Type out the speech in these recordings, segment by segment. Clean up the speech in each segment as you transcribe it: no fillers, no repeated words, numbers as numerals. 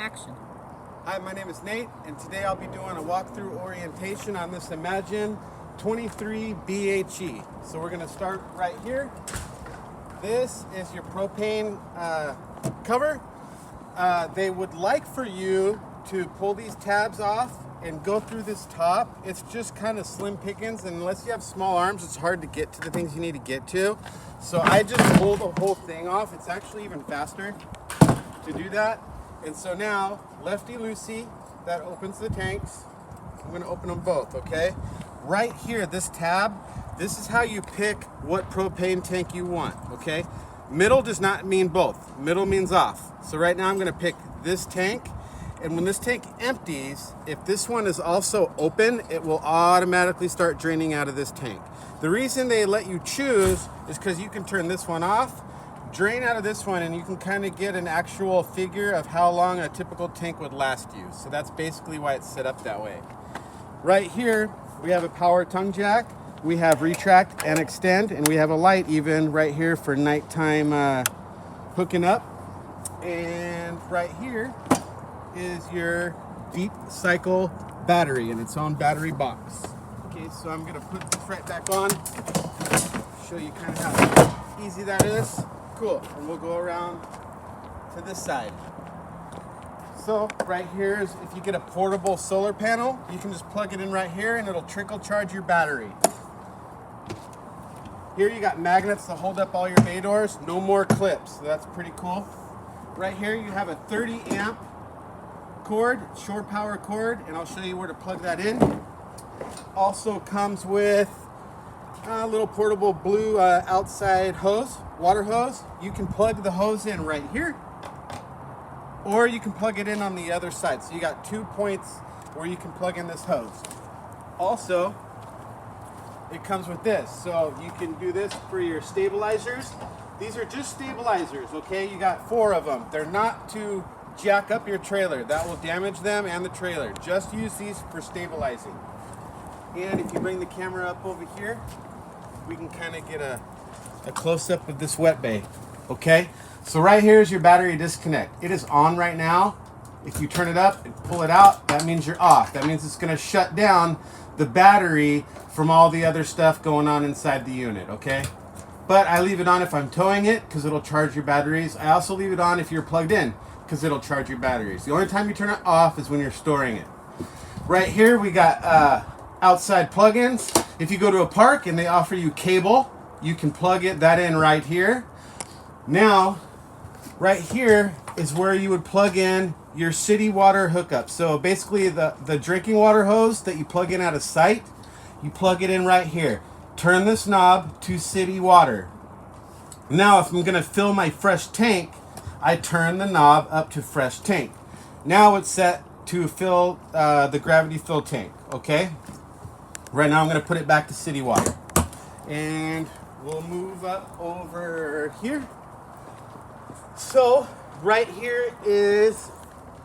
Action. Hi, my name is Nate, and today I'll be doing a walkthrough orientation on this Imagine 23 BHE. So we're going to start right here. This is your propane cover. They would like for you to pull these tabs off and go through this top. It's just kind of slim pickings, and unless you have small arms, it's hard to get to the things you need to get to. So I just pull the whole thing off. It's actually even faster to do that. And so now, lefty-loosey, that opens the tanks. I'm gonna open them both, okay? Right here, this tab, this is how you pick what propane tank you want, okay? Middle does not mean both. Middle means off. So right now I'm gonna pick this tank, and when this tank empties, if this one is also open, it will automatically start draining out of this tank. The reason they let you choose is because you can turn this one off, drain out of this one, and you can kind of get an actual figure of how long a typical tank would last you. So that's basically why it's set up that way. Right here, we have a power tongue jack, we have retract and extend, and we have a light even right here for nighttime hooking up. And right here is your deep cycle battery in its own battery box. Okay, so I'm gonna put this right back on, show you kind of how easy that is. Cool, and we'll go around to this side. So right here is, if you get a portable solar panel, you can just plug it in right here and it'll trickle charge your battery. Here you got magnets to hold up all your bay doors, no more clips, so that's pretty cool. Right here you have a 30 amp cord, shore power cord, and I'll show you where to plug that in. Also comes with a little portable blue outside hose, water hose. You can plug the hose in right here, or you can plug it in on the other side. So you got 2 points where you can plug in this hose. Also, it comes with this. So you can do this for your stabilizers. These are just stabilizers, okay? You got 4 of them. They're not to jack up your trailer. That will damage them and the trailer. Just use these for stabilizing. And if you bring the camera up over here, we can kind of get a close-up of this wet bay, okay? So right here is your battery disconnect. It is on right now. If you turn it up and pull it out, that means you're off. That means it's gonna shut down the battery from all the other stuff going on inside the unit, okay? But I leave it on if I'm towing it, because it'll charge your batteries. I also leave it on if you're plugged in, because it'll charge your batteries. The only time you turn it off is when you're storing it. Right here we got outside plugins. If you go to a park and they offer you cable, you can plug that in right here. Now, right here is where you would plug in your city water hookup. So basically the drinking water hose that you plug in out of sight, you plug it in right here. Turn this knob to city water. Now if I'm gonna fill my fresh tank, I turn the knob up to fresh tank. Now it's set to fill the gravity fill tank, okay? Right now I'm gonna put it back to city water. And we'll move up over here. So right here is,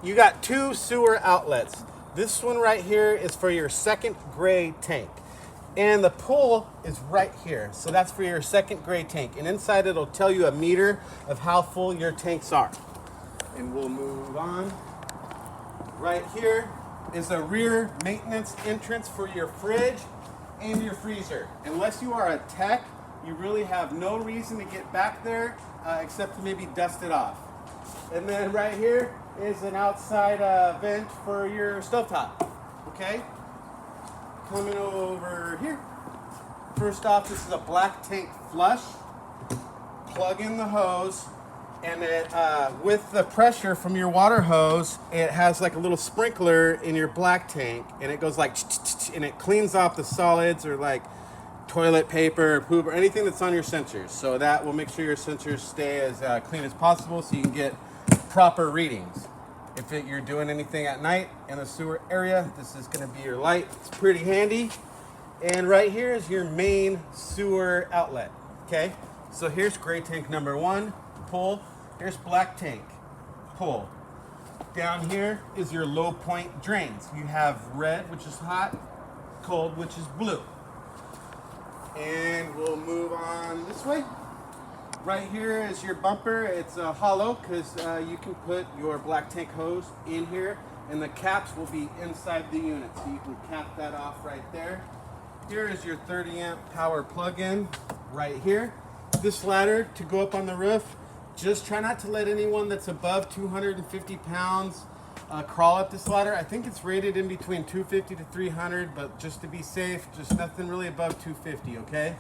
you got 2 sewer outlets. This one right here is for your second gray tank. And the pull is right here. So that's for your second gray tank. And inside it'll tell you a meter of how full your tanks are. And we'll move on. Right here is a rear maintenance entrance for your fridge and your freezer. Unless you are a tech, you really have no reason to get back there except to maybe dust it off. And then right here is an outside vent for your stovetop, okay? Coming over here. First off, this is a black tank flush. Plug in the hose, and it, with the pressure from your water hose, it has like a little sprinkler in your black tank, and it goes like, and it cleans off the solids or like toilet paper, poop, or anything that's on your sensors. So that will make sure your sensors stay as clean as possible so you can get proper readings. If you're doing anything at night in the sewer area, this is gonna be your light. It's pretty handy. And right here is your main sewer outlet, okay? So here's gray tank number 1, pull. Here's black tank, pull. Down here is your low point drains. You have red, which is hot, cold, which is blue. And we'll move on this way. Right here is your bumper. It's hollow because you can put your black tank hose in here, and the caps will be inside the unit, so you can cap that off right there. Here is your 30 amp power plug-in right here. This ladder to go up on the roof, just try not to let anyone that's above 250 pounds crawl up this ladder. I think it's rated in between 250 to 300, but just to be safe, just nothing really above 250, okay?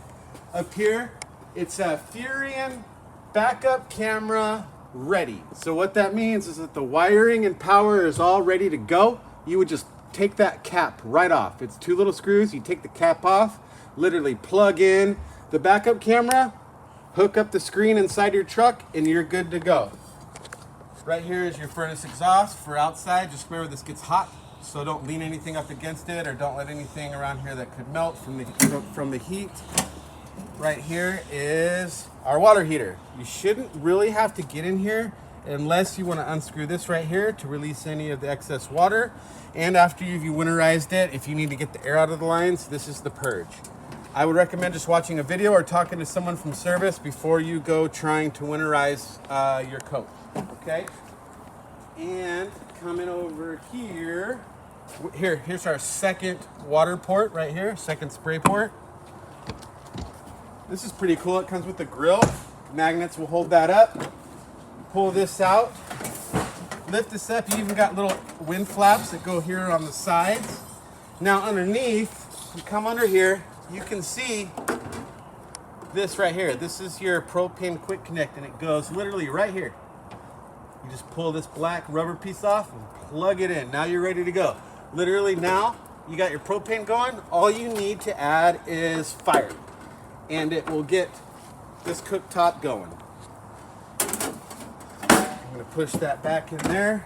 Up here, it's a Furion backup camera ready. So what that means is that the wiring and power is all ready to go. You would just take that cap right off. It's 2 little screws. You take the cap off, literally plug in the backup camera, hook up the screen inside your truck, and you're good to go. Right here is your furnace exhaust for outside. Just remember this gets hot, so don't lean anything up against it, or don't let anything around here that could melt from the heat. Right here is our water heater. You shouldn't really have to get in here unless you want to unscrew this right here to release any of the excess water. And after you've winterized it, if you need to get the air out of the lines, this is the purge. I would recommend just watching a video or talking to someone from service before you go trying to winterize your coat, okay? And coming over here, here's our second water port right here, second spray port. This is pretty cool. It comes with the grill. Magnets will hold that up. Pull this out. Lift this up. You even got little wind flaps that go here on the sides. Now underneath, you come under here, you can see this right here. This is your propane quick connect, and it goes literally right here. You just pull this black rubber piece off and plug it in. Now you're ready to go. Literally now you got your propane going. All you need to add is fire, and it will get this cooktop going. I'm gonna push that back in there,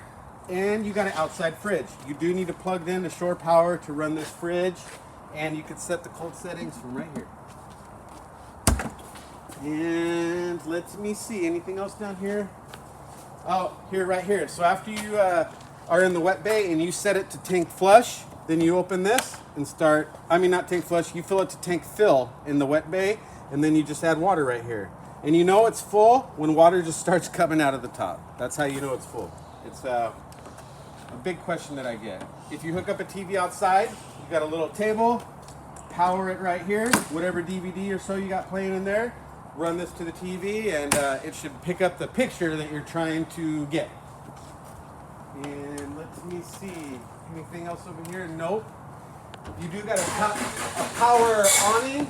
and you got an outside fridge. You do need to plug in the shore power to run this fridge, and you can set the cold settings from right here. And let me see, anything else down here? Oh, here, right here. So after you are in the wet bay and you set it to tank flush, then you open this and start, not tank flush, you fill it to tank fill in the wet bay, and then you just add water right here. And you know it's full when water just starts coming out of the top. That's how you know it's full. It's a big question that I get. If you hook up a TV outside, you got a little table, power it right here, whatever DVD or so you got playing in there, run this to the TV, and it should pick up the picture that you're trying to get. And let me see, anything else over here? Nope. You do got a power awning,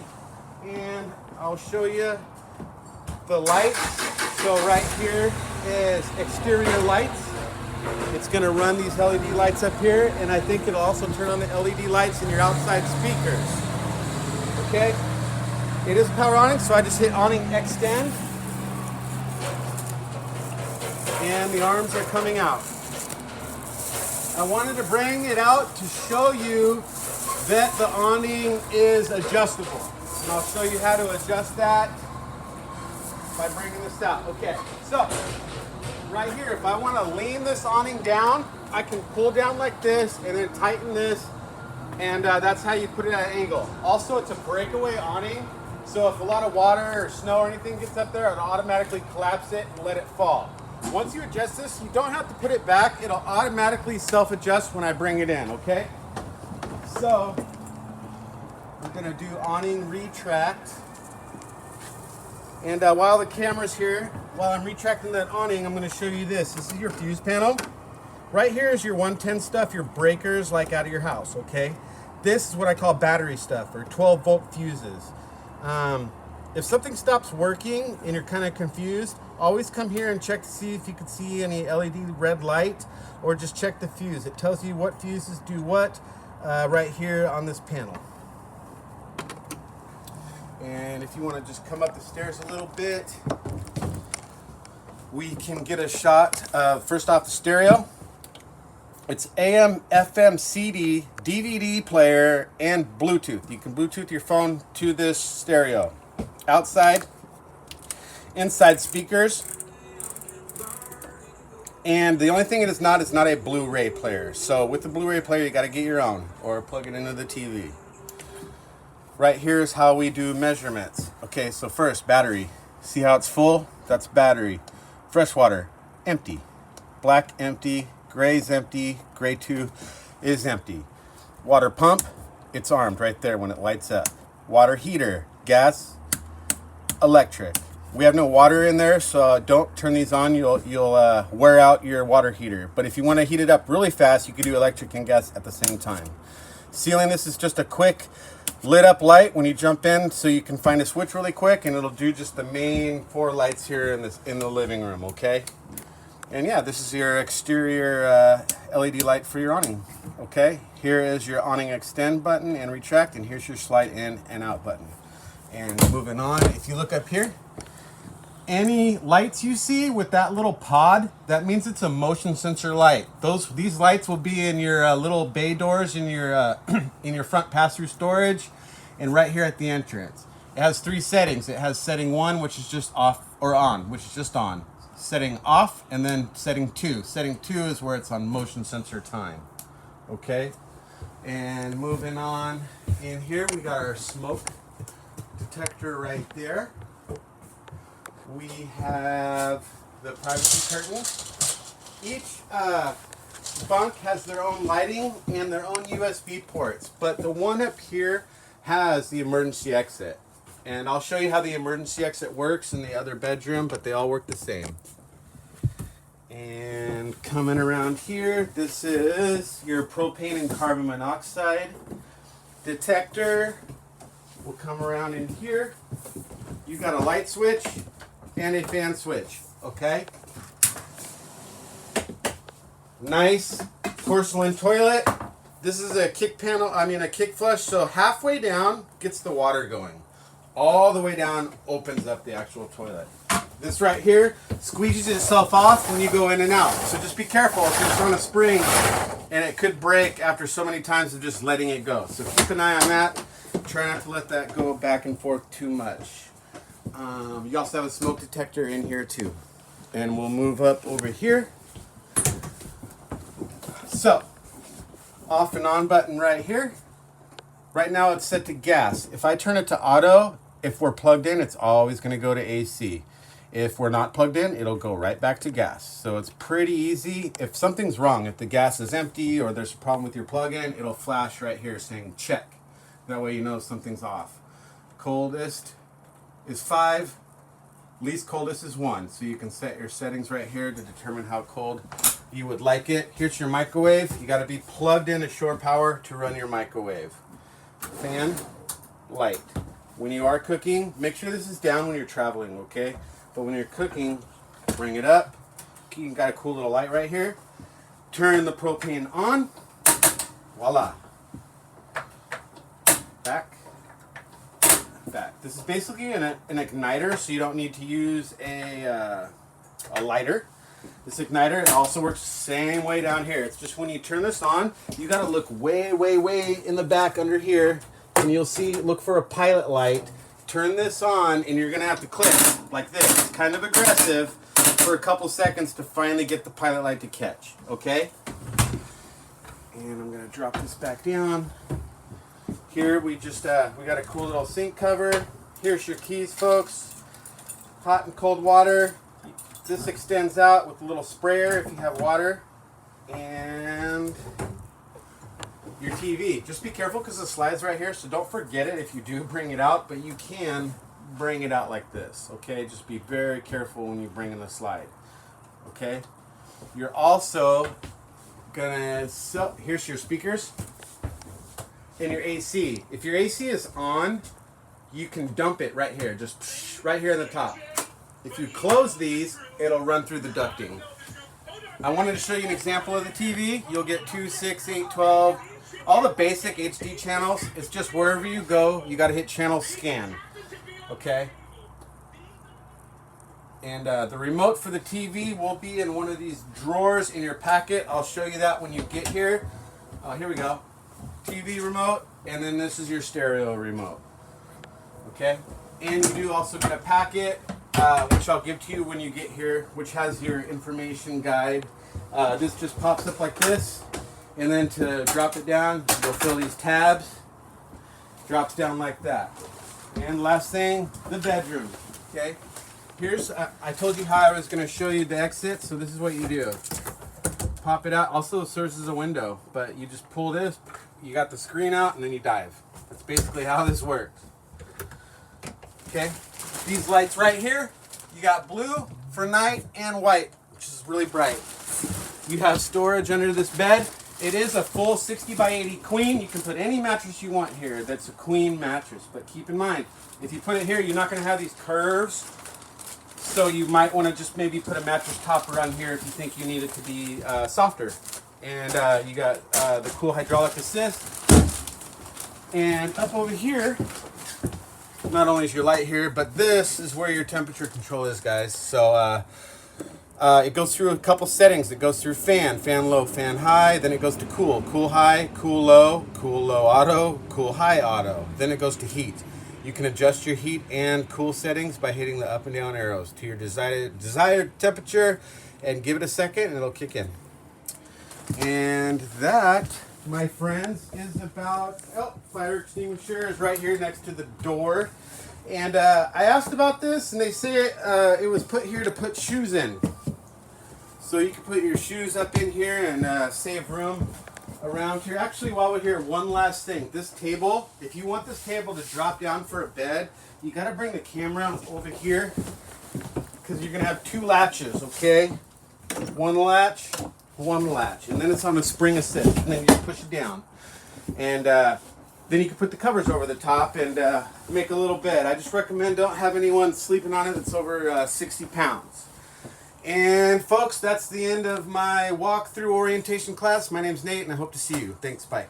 and I'll show you the lights. So right here is exterior lights. It's going to run these LED lights up here, and I think it'll also turn on the LED lights in your outside speakers. Okay? It is a power awning, so I just hit awning extend, and the arms are coming out. I wanted to bring it out to show you that the awning is adjustable. And I'll show you how to adjust that by bringing this out. Okay, so right here, if I want to lean this awning down, I can pull down like this and then tighten this, and that's how you put it at an angle. Also, it's a breakaway awning, so if a lot of water or snow or anything gets up there, it'll automatically collapse it and let it fall. Once you adjust this, you don't have to put it back. It'll automatically self-adjust when I bring it in, okay? So, we're gonna do awning retract. And while the camera's here, while I'm retracting that awning, I'm gonna show you this. This is your fuse panel. Right here is your 110 stuff, your breakers like out of your house, okay? This is what I call battery stuff, or 12 volt fuses. If something stops working and you're kind of confused, always come here and check to see if you can see any LED red light, or just check the fuse. It tells you what fuses do what right here on this panel. And if you want to just come up the stairs a little bit, we can get a shot of, first off, the stereo. It's AM, FM, CD, DVD player, and Bluetooth. You can Bluetooth your phone to this stereo. Outside, inside speakers. And the only thing it's not a Blu-ray player. So with the Blu-ray player, you got to get your own or plug it into the TV. Right here is how we do measurements. Okay, so first, battery. See how it's full? That's battery. Fresh water, empty. Black, empty. Gray's empty. Gray 2 is empty. Water pump, it's armed right there when it lights up. Water heater, gas, electric. We have no water in there, so don't turn these on. You'll wear out your water heater. But if you want to heat it up really fast, you can do electric and gas at the same time. Ceiling, this is just a quick lit up light when you jump in, so you can find a switch really quick, and it'll do just the main 4 lights here in the living room. Okay. And yeah, this is your exterior LED light for your awning. Okay. Here is your awning extend button and retract, and here's your slide in and out button. And moving on, if you look up here, any lights you see with that little pod, that means it's a motion sensor light. These lights will be in your little bay doors in your in your front pass-through storage, and right here at the entrance. It has 3 settings. It has setting 1, which is just off, or on, which is just on. Setting off, and then setting 2. Setting 2 is where it's on motion sensor time. Okay, and moving on in here, we got our smoke detector right there. We have the privacy curtain. Each bunk has their own lighting and their own USB ports, but the one up here has the emergency exit. And I'll show you how the emergency exit works in the other bedroom, but they all work the same. And coming around here, this is your propane and carbon monoxide detector. We'll come around in here. You got a light switch and a fan switch, okay? Nice porcelain toilet. This is a kick panel, a kick flush, so halfway down gets the water going. All the way down opens up the actual toilet. This right here squeegees itself off when you go in and out. So just be careful if it's on a spring, and it could break after so many times of just letting it go. So keep an eye on that. Try not to let that go back and forth too much. You also have a smoke detector in here too. And we'll move up over here. So, off and on button right here. Right now it's set to gas. If I turn it to auto, if we're plugged in, it's always going to go to AC. If we're not plugged in, it'll go right back to gas. So it's pretty easy. If something's wrong, if the gas is empty or there's a problem with your plug-in, it'll flash right here saying check. That way you know something's off. Coldest is 5, least coldest is 1. So you can set your settings right here to determine how cold you would like it. Here's your microwave. You got to be plugged in to shore power to run your microwave. Fan, light. When you are cooking, make sure this is down when you're traveling, okay? But when you're cooking, bring it up. You got a cool little light right here. Turn the propane on. Voila. Back. Back. This is basically an igniter, so you don't need to use a lighter. This igniter, it also works the same way down here. It's just when you turn this on, you got to look way, way, way in the back under here, and you'll see, look for a pilot light. Turn this on, and you're going to have to click like this. It's kind of aggressive for a couple seconds to finally get the pilot light to catch, okay? And I'm going to drop this back down. Here we just, we got a cool little sink cover. Here's your keys, folks. Hot and cold water. This extends out with a little sprayer if you have water. And your TV. Just be careful because the slide's right here, so don't forget it if you do bring it out, but you can bring it out like this, okay? Just be very careful when you bring in the slide, okay? You're also gonna, here's your speakers and your AC. If your AC is on, you can dump it right here, just right here at the top. If you close these, it'll run through the ducting. I wanted to show you an example of the TV. You'll get 2, 6, 8, 12, all the basic HD channels. It's just wherever you go, you gotta hit channel scan, okay? And the remote for the TV will be in one of these drawers in your packet. I'll show you that when you get here. Here we go. TV remote, and then this is your stereo remote, okay? And you do also get a packet, which I'll give to you when you get here, which has your information guide. This just pops up like this, and then to drop it down, you'll fill these tabs. Drops down like that. And last thing, the bedroom, okay? Here's, I told you how I was going to show you the exit, so this is what you do. Pop it out. Also serves as a window, but you just pull this, you got the screen out, and then you dive. That's basically how this works. Okay, these lights right here, you got blue for night and white, which is really bright. You have storage under this bed. It is a full 60 by 80 queen. You can put any mattress you want here that's a queen mattress, but keep in mind, if you put it here, you're not going to have these curves. So you might want to just maybe put a mattress topper on here if you think you need it to be softer. And you got the cool hydraulic assist. And up over here, not only is your light here, but this is where your temperature control is, guys. So it goes through a couple settings. It goes through fan low, fan high. Then it goes to cool high, cool low auto, cool high auto. Then it goes to heat. You can adjust your heat and cool settings by hitting the up and down arrows to your desired temperature, and give it a second and it'll kick in. And that, my friends, is about, fire extinguisher is right here next to the door. And I asked about this, and they say it was put here to put shoes in. So you can put your shoes up in here and save room around here. Actually, while we're here, one last thing. This table, if you want this table to drop down for a bed, you got to bring the camera over here, because you're going to have two latches, okay? One latch, and then it's on a spring assist, and then you just push it down. And then you can put the covers over the top and make a little bed. I just recommend don't have anyone sleeping on it that's over 60 pounds. And folks, that's the end of my walkthrough orientation class. My name's Nate, and I hope to see you. Thanks, bye.